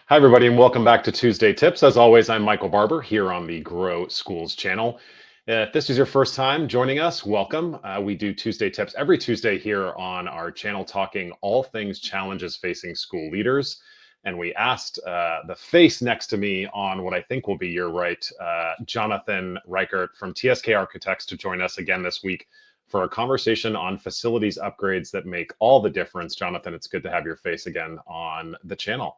Hi, everybody, and welcome back to Tuesday Tips. As always, I'm Michael Barber here on the Grow Schools channel. If this is your first time joining us, welcome. We do Tuesday Tips every Tuesday here on our channel, talking all things challenges facing school leaders. And we asked the face next to me on what I think will be your right, Jonathan Richert from TSK Architects, to join us again this week for a conversation on facilities upgrades that make all the difference. Jonathan, it's good to have your face again on the channel.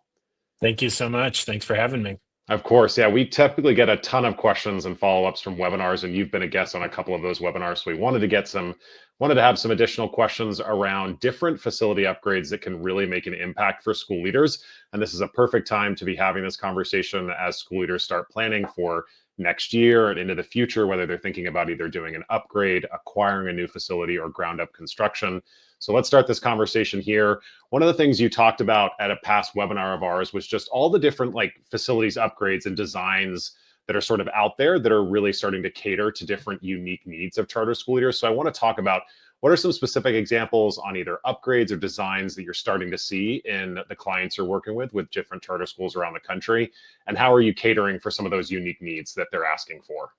Thank you so much. Thanks for having me. Of course, yeah, we typically get a ton of questions and follow-ups from webinars, and you've been a guest on a couple of those webinars. So we wanted to have some additional questions around different facility upgrades that can really make an impact for school leaders. And this is a perfect time to be having this conversation as school leaders start planning for next year and into the future, whether they're thinking about either doing an upgrade, acquiring a new facility, or ground up construction. So let's start this conversation here. One of the things you talked about at a past webinar of ours was just all the different facilities upgrades and designs that are sort of out there that are really starting to cater to different unique needs of charter school leaders. So I want to talk about what are some specific examples on either upgrades or designs that you're starting to see in the clients you're working with different charter schools around the country, and how are you catering for some of those unique needs that they're asking for?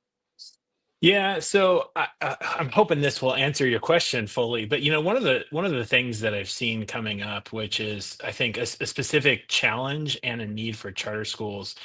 Yeah, so I'm hoping this will answer your question fully. But one of the things that I've seen coming up, which is I think a specific challenge and a need for charter schools,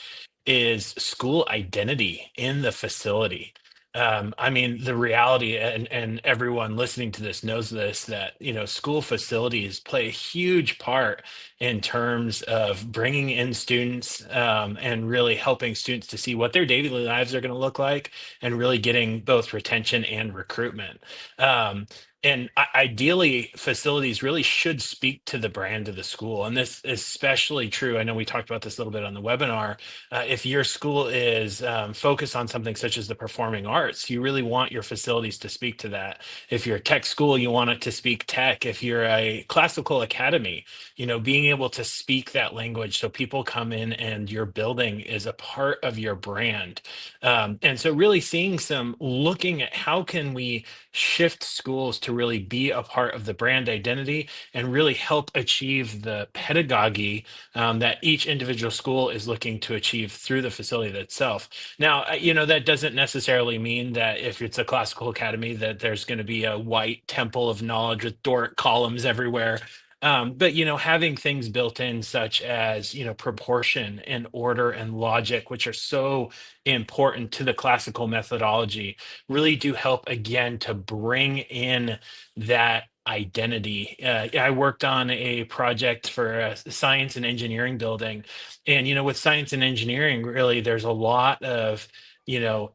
is school identity in the facility. I mean, the reality, and everyone listening to this knows this, that school facilities play a huge part in terms of bringing in students, and really helping students to see what their daily lives are going to look like, and really getting both retention and recruitment. Um, and ideally, facilities really should speak to the brand of the school. And this is especially true. I know we talked about this a little bit on the webinar. If your school is focused on something such as the performing arts, you really want your facilities to speak to that. If you're a tech school, you want it to speak tech. If you're a classical academy, being able to speak that language so people come in and your building is a part of your brand. And so really seeing some looking at how can we shift schools to really be a part of the brand identity and really help achieve the pedagogy that each individual school is looking to achieve through the facility itself. Now, that doesn't necessarily mean that if it's a classical academy that there's going to be a white temple of knowledge with Doric columns everywhere. But having things built in such as proportion and order and logic, which are so important to the classical methodology, really do help again to bring in that identity. I worked on a project for a science and engineering building. And, with science and engineering, really, there's a lot of,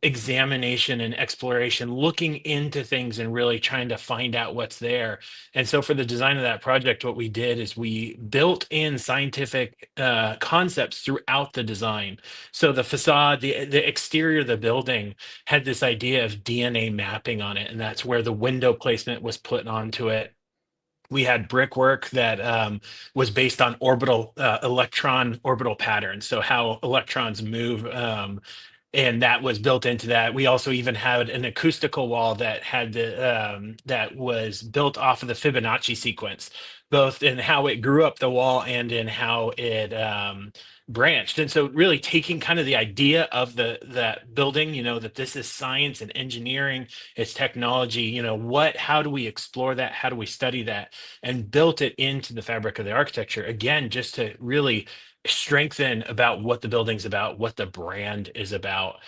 examination and exploration, looking into things and really trying to find out what's there. And so for the design of that project, what we did is we built in scientific concepts throughout the design. So the facade, the exterior of the building had this idea of DNA mapping on it, and that's where the window placement was put onto it. We had brickwork that was based on electron orbital patterns, so how electrons move, and that was built into that. We also even had an acoustical wall that had that was built off of the Fibonacci sequence, both in how it grew up the wall and in how it branched. And so, really taking kind of the idea of that building, that this is science and engineering, it's technology. How do we explore that? How do we study that? And built it into the fabric of the architecture again, just to really strengthen about what the building's about, what the brand is about.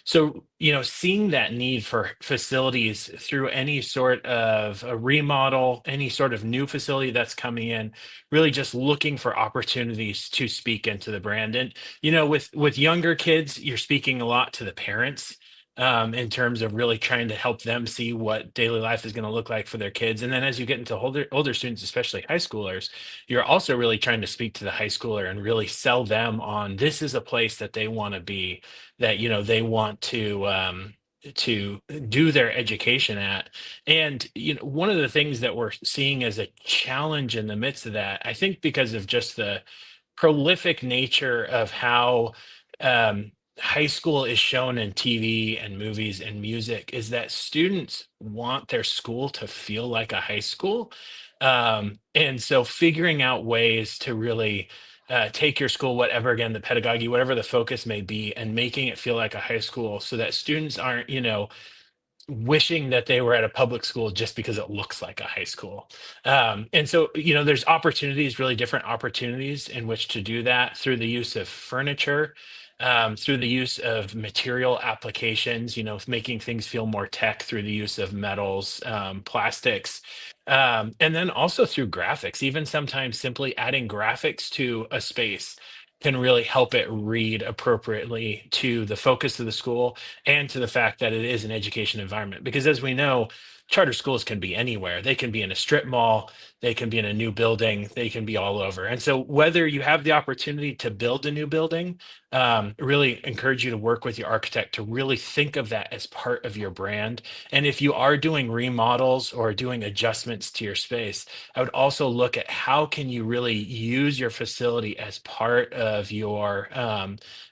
So, seeing that need for facilities through any sort of a remodel, any sort of new facility that's coming in, really just looking for opportunities to speak into the brand. And, with younger kids, you're speaking a lot to the parents. In terms of really trying to help them see what daily life is going to look like for their kids. And then as you get into older students, especially high schoolers, you're also really trying to speak to the high schooler and really sell them on this is a place that they want to be, that they want to do their education at. And one of the things that we're seeing as a challenge in the midst of that, I think because of just the prolific nature of how high school is shown in TV and movies and music, is that students want their school to feel like a high school. And so figuring out ways to really take your school, whatever, again, the pedagogy, whatever the focus may be, and making it feel like a high school so that students aren't, wishing that they were at a public school just because it looks like a high school. And so, there's opportunities, really different opportunities in which to do that through the use of furniture, through the use of material applications, making things feel more tech through the use of metals, plastics, and then also through graphics, even sometimes simply adding graphics to a space can really help it read appropriately to the focus of the school and to the fact that it is an education environment. Because as we know, charter schools can be anywhere. They can be in a strip mall, they can be in a new building, they can be all over. And so, whether you have the opportunity to build a new building, really encourage you to work with your architect to really think of that as part of your brand. And if you are doing remodels or doing adjustments to your space, I would also look at how can you really use your facility as part of your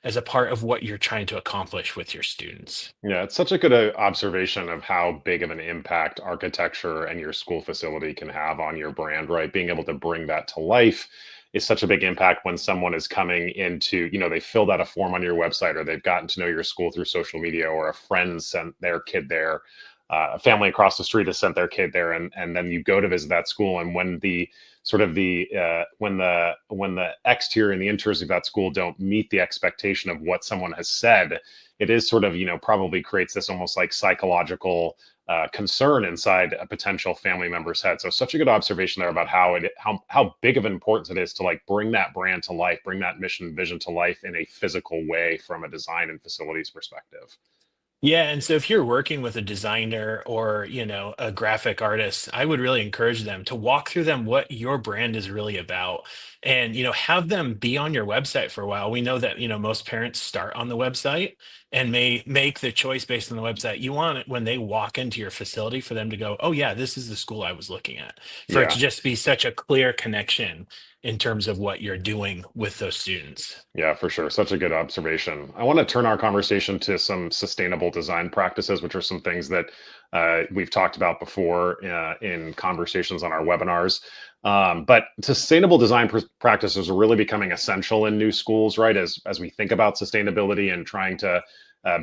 as a part of what you're trying to accomplish with your students. Yeah, it's such a good observation of how big of an impact architecture and your school facility can have on your brand, right? Being able to bring that to life is such a big impact when someone is coming into, they filled out a form on your website, or they've gotten to know your school through social media, or a friend sent their kid there, a family across the street has sent their kid there, and then you go to visit that school, and when the sort of the when the exterior and the interiors of that school don't meet the expectation of what someone has said, it is sort of, probably creates this almost like psychological concern inside a potential family member's head. So such a good observation there about how big of an importance it is to like bring that brand to life, bring that mission and vision to life in a physical way from a design and facilities perspective. Yeah, and so if you're working with a designer or, a graphic artist, I would really encourage them to walk through them what your brand is really about and, have them be on your website for a while. We know that, most parents start on the website and may make the choice based on the website. You want it when they walk into your facility for them to go, "Oh yeah, this is the school I was looking at." For it Yeah. to just be such a clear connection in terms of what you're doing with those students. Yeah, for sure. Such a good observation. I want to turn our conversation to some sustainable design practices, which are some things that we've talked about before in conversations on our webinars. But sustainable design practices are really becoming essential in new schools, right? As we think about sustainability and trying to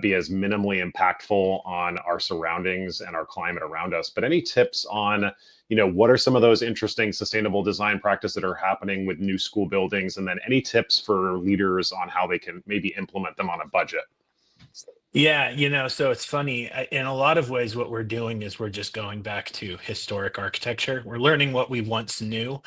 be as minimally impactful on our surroundings and our climate around us. But any tips on, what are some of those interesting sustainable design practices that are happening with new school buildings? And then any tips for leaders on how they can maybe implement them on a budget? Yeah, so it's funny. In a lot of ways, what we're doing is we're just going back to historic architecture. We're learning what we once knew,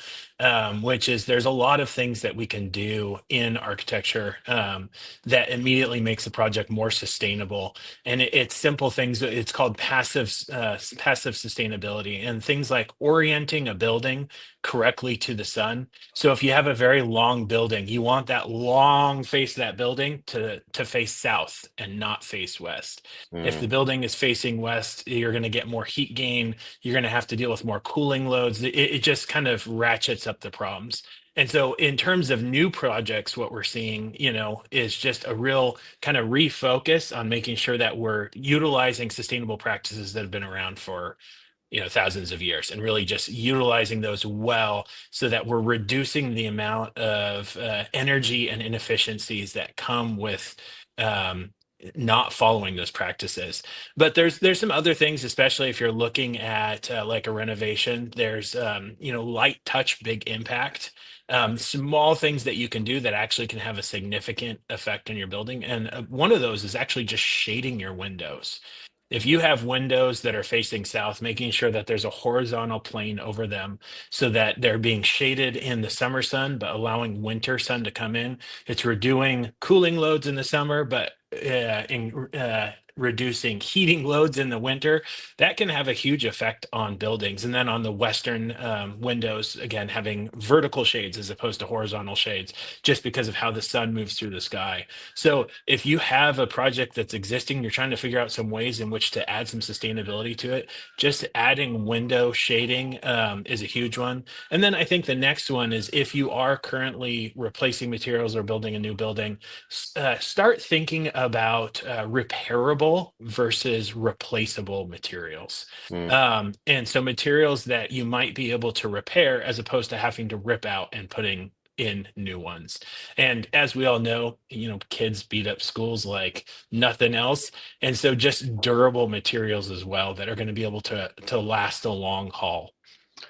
which is there's a lot of things that we can do in architecture that immediately makes the project more sustainable. And it's simple things. It's called passive sustainability, and things like orienting a building correctly to the sun. So if you have a very long building, you want that long face of that building to face south and not face west. If Mm, the building is facing west, you're going to get more heat gain. You're going to have to deal with more cooling loads. It just kind of ratchets up the problems. And so, in terms of new projects, what we're seeing, is just a real kind of refocus on making sure that we're utilizing sustainable practices that have been around for thousands of years, and really just utilizing those well so that we're reducing the amount of energy and inefficiencies that come with um, not following those practices. But there's some other things, especially if you're looking at like a renovation. There's light touch, big impact. Small things that you can do that actually can have a significant effect on your building. And one of those is actually just shading your windows. If you have windows that are facing south, making sure that there's a horizontal plane over them so that they're being shaded in the summer sun, but allowing winter sun to come in. It's reducing cooling loads in the summer, but reducing heating loads in the winter. That can have a huge effect on buildings. And then on the western windows, again, having vertical shades as opposed to horizontal shades, just because of how the sun moves through the sky. So if you have a project that's existing, you're trying to figure out some ways in which to add some sustainability to it. Just adding window shading is a huge one. And then I think the next one is if you are currently replacing materials or building a new building, start thinking about repairable versus replaceable materials. mm. And so materials that you might be able to repair as opposed to having to rip out and putting in new ones. And as we all know, kids beat up schools like nothing else. And so just durable materials as well that are going to be able to last a long haul.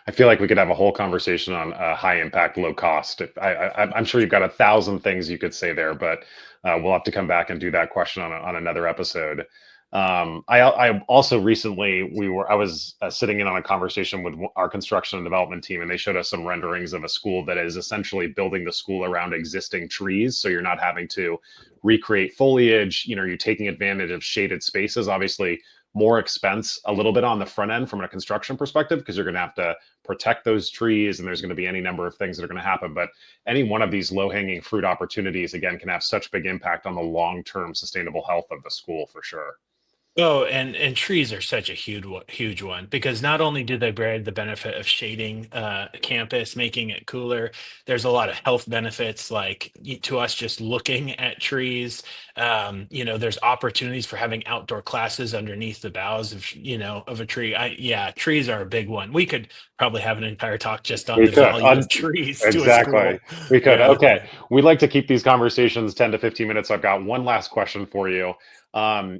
I feel like we could have a whole conversation on high impact, low cost. I'm sure you've got 1,000 things you could say there, but we'll have to come back and do that question on another episode. I also recently I was sitting in on a conversation with our construction and development team, and they showed us some renderings of a school that is essentially building the school around existing trees. So you're not having to recreate foliage. You're taking advantage of shaded spaces. Obviously, more expense a little bit on the front end from a construction perspective, because you're going to have to protect those trees, and there's going to be any number of things that are going to happen. But any one of these low-hanging fruit opportunities, again, can have such big impact on the long-term sustainable health of the school for sure. Oh, and trees are such a huge one, because not only do they provide the benefit of shading campus, making it cooler. There's a lot of health benefits, like to us just looking at trees. There's opportunities for having outdoor classes underneath the boughs of a tree. Yeah, trees are a big one. We could probably have an entire talk just on We the could. value of trees to a Exactly. school. We could. Yeah. Okay. We like to keep these conversations 10 to 15 minutes. I've got one last question for you.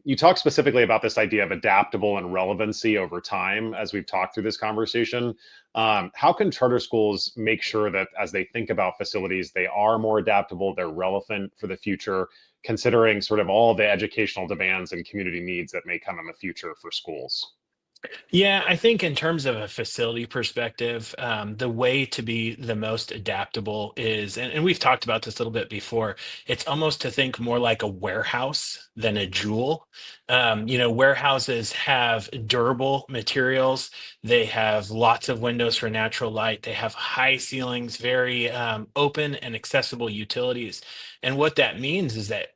You talked specifically about this idea of adaptable and relevancy over time as we've talked through this conversation. How can charter schools make sure that as they think about facilities, they are more adaptable, they're relevant for the future, considering sort of all the educational demands and community needs that may come in the future for schools? Yeah, I think in terms of a facility perspective, the way to be the most adaptable is, and we've talked about this a little bit before, it's almost to think more like a warehouse than a jewel. Warehouses have durable materials, they have lots of windows for natural light, they have high ceilings, very open and accessible utilities. And what that means is that,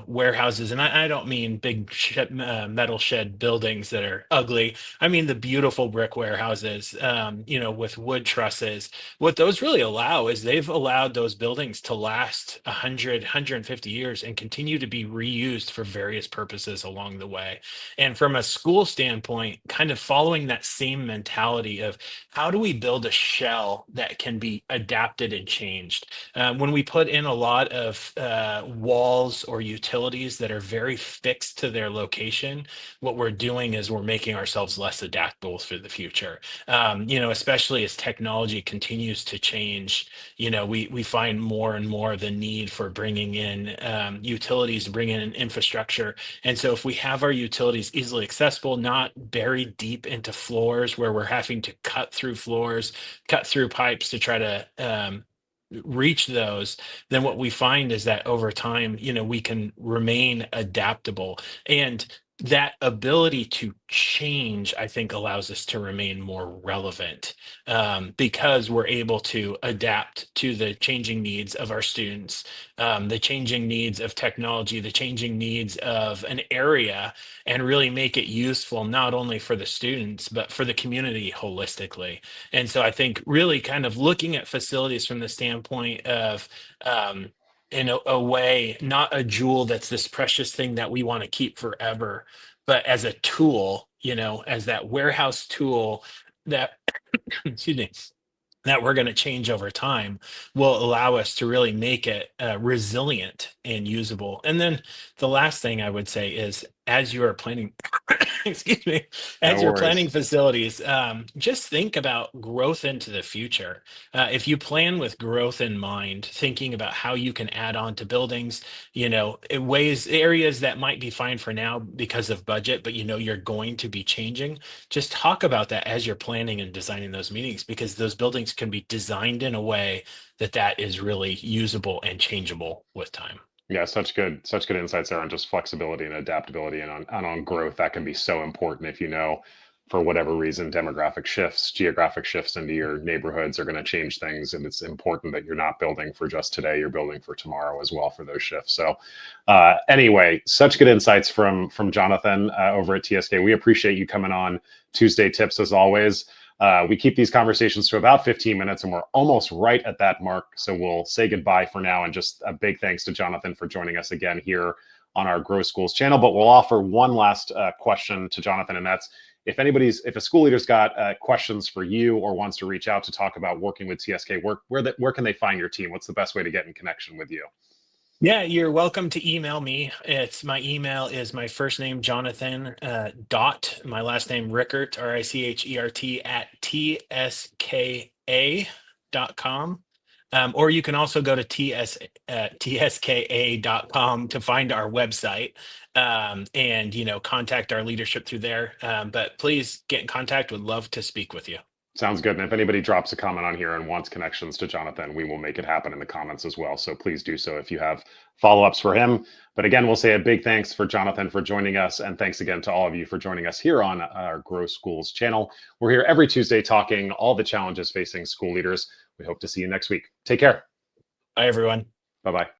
warehouses, and I don't mean big metal shed buildings that are ugly. I mean, the beautiful brick warehouses, with wood trusses. What those really allow is they've allowed those buildings to last 150 years and continue to be reused for various purposes along the way. And from a school standpoint, kind of following that same mentality of how do we build a shell that can be adapted and changed? When we put in a lot of walls or utilities that are very fixed to their location, what we're doing is we're making ourselves less adaptable for the future. Especially as technology continues to change, we find more and more the need for bringing in utilities, bringing in infrastructure. And so if we have our utilities easily accessible, not buried deep into floors where we're having to cut through floors, cut through pipes to try to reach those, then what we find is that over time, we can remain adaptable. And that ability to change, I think, allows us to remain more relevant, because we're able to adapt to the changing needs of our students, the changing needs of technology, the changing needs of an area, and really make it useful not only for the students, but for the community holistically. And so I think really kind of looking at facilities from the standpoint of, in a way, not a jewel that's this precious thing that we want to keep forever, but as a tool, as that warehouse tool that, excuse me, that we're going to change over time, will allow us to really make it resilient and usable. And then the last thing I would say is, as you are planning, excuse me, No as you're planning worries. facilities, just think about growth into the future. If you plan with growth in mind, thinking about how you can add on to buildings, in ways, areas that might be fine for now because of budget, but you're going to be changing, just talk about that as you're planning and designing those meetings, because those buildings can be designed in a way that is really usable and changeable with time. Yeah, such good insights there on just flexibility and adaptability, and on growth. That can be so important if for whatever reason, demographic shifts, geographic shifts into your neighborhoods are going to change things, and it's important that you're not building for just today, you're building for tomorrow as well for those shifts. So, anyway, such good insights from Jonathan over at TSK. We appreciate you coming on Tuesday Tips as always. We keep these conversations to about 15 minutes, and we're almost right at that mark. So we'll say goodbye for now. And just a big thanks to Jonathan for joining us again here on our Grow Schools channel. But we'll offer one last question to Jonathan, and that's, if a school leader's got questions for you or wants to reach out to talk about working with TSK, where can they find your team? What's the best way to get in connection with you? Yeah, you're welcome to email me. My email is my first name, Jonathan, dot, my last name, Richert, Richert, at tska.com. Or you can also go to tska.com to find our website, and, contact our leadership through there. But please get in contact. Would love to speak with you. Sounds good. And if anybody drops a comment on here and wants connections to Jonathan, we will make it happen in the comments as well. So please do so if you have follow-ups for him. But again, we'll say a big thanks for Jonathan for joining us. And thanks again to all of you for joining us here on our Grow Schools channel. We're here every Tuesday talking all the challenges facing school leaders. We hope to see you next week. Take care. Bye, everyone. Bye-bye.